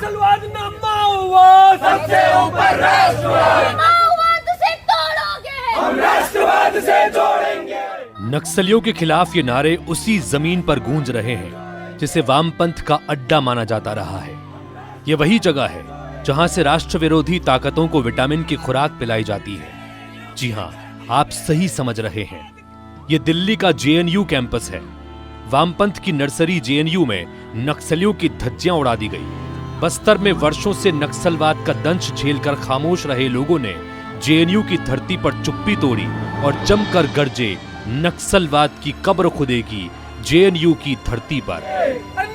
नक्सलवाद ना माओवाद, सबसे ऊपर राष्ट्रवाद। माओवाद से तोड़ोगे, हम राष्ट्रवाद से जोड़ेंगे। नक्सलियों के खिलाफ ये नारे उसी जमीन पर गूंज रहे हैं जिसे वामपंथ का अड्डा माना जाता रहा है। ये वही जगह है जहां से राष्ट्र विरोधी ताकतों को विटामिन की खुराक पिलाई जाती है। जी हां, आप सही समझ रहे हैं, ये दिल्ली का जेएनयू कैंपस है। वामपंथ की नर्सरी जेएनयू में नक्सलियों की धज्जियां उड़ा दी गई। बस्तर में वर्षों से नक्सलवाद का दंश झेलकर खामोश रहे लोगों ने जेएनयू की धरती पर चुप्पी तोड़ी और जमकर गरजे, नक्सलवाद की कब्र खुदेगी जेएनयू की धरती पर।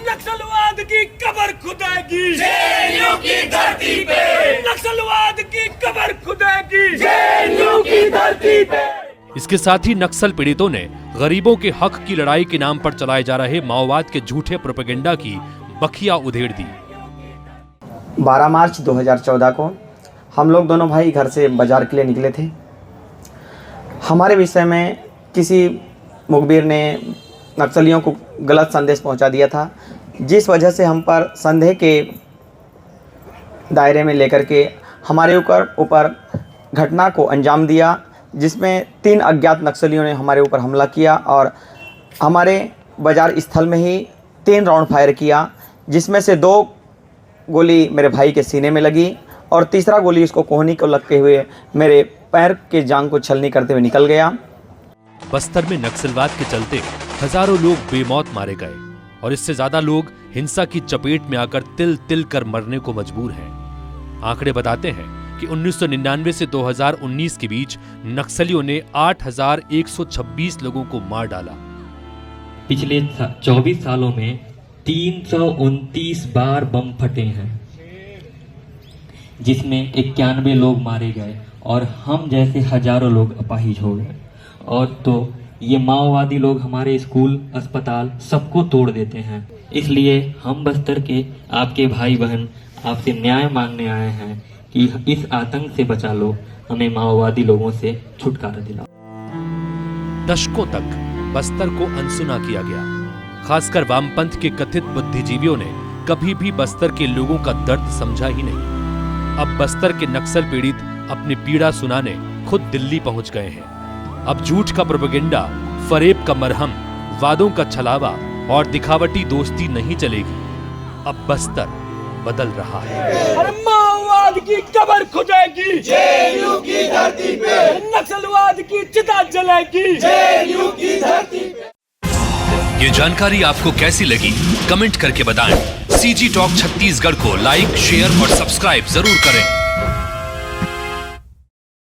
नक्सलवाद की कब्र खुदेगी जेएनयू की धरती पे, नक्सलवाद की कब्र खुदेगी जेएनयू की धरती पे। इसके साथ ही नक्सल पीड़ितों ने गरीबों के हक की लड़ाई के नाम पर चलाए जा रहे माओवाद के झूठे प्रोपेगेंडा की बखिया उधेड़ दी। 12 मार्च 2014 को हम लोग दोनों भाई घर से बाजार के लिए निकले थे। हमारे विषय में किसी मुखबिर ने नक्सलियों को गलत संदेश पहुंचा दिया था, जिस वजह से हम पर संदेह के दायरे में लेकर के हमारे ऊपर घटना को अंजाम दिया, जिसमें 3 अज्ञात नक्सलियों ने हमारे ऊपर हमला किया और हमारे बाजार स्थल में ही 3 राउंड फायर किया, जिसमें से 2 गोली मेरे भाई के सीने में लगी और तीसरा गोली उसको कोहनी को लगते हुए मेरे पैर के जांग को छलनी करते हुए निकल गया। बस्तर में नक्सलवाद के चलते हजारों लोग बेमौत मारे गए और इससे ज्यादा लोग हिंसा की चपेट में आकर तिल तिल कर मरने को मजबूर हैं। आंकड़े बताते हैं कि 1999 से 2019 के बीच नक्सलियों ने 8,126 लोगों को मार डाला। पिछले 24 सालों में 329 बार बम फटे हैं, जिसमें 91 लोग मारे गए और हम जैसे हजारों लोग अपाहिज हो गए। और तो ये माओवादी लोग हमारे स्कूल, अस्पताल सबको तोड़ देते हैं। इसलिए हम बस्तर के आपके भाई बहन आपसे न्याय मांगने आए हैं कि इस आतंक से बचा लो, हमें माओवादी लोगों से छुटकारा दिलाओ। दशकों तक बस्तर को अनसुना किया गया। खासकर वामपंथ के कथित बुद्धिजीवियों ने कभी भी बस्तर के लोगों का दर्द समझा ही नहीं। अब बस्तर के नक्सल पीड़ित अपनी पीड़ा सुनाने खुद दिल्ली पहुंच गए हैं। अब झूठ का प्रोपेगेंडा, फरेब का मरहम, वादों का छलावा और दिखावटी दोस्ती नहीं चलेगी। अब बस्तर बदल रहा है। माओवाद की कब्र खुदेगी जेएनयू की धरती पे, नक्सलवाद की चिता जलेगी जेएनयू की धरती पे। ये जानकारी आपको कैसी लगी कमेंट करके बताएं। सीजी टॉक छत्तीसगढ़ को लाइक, शेयर और सब्सक्राइब जरूर करें।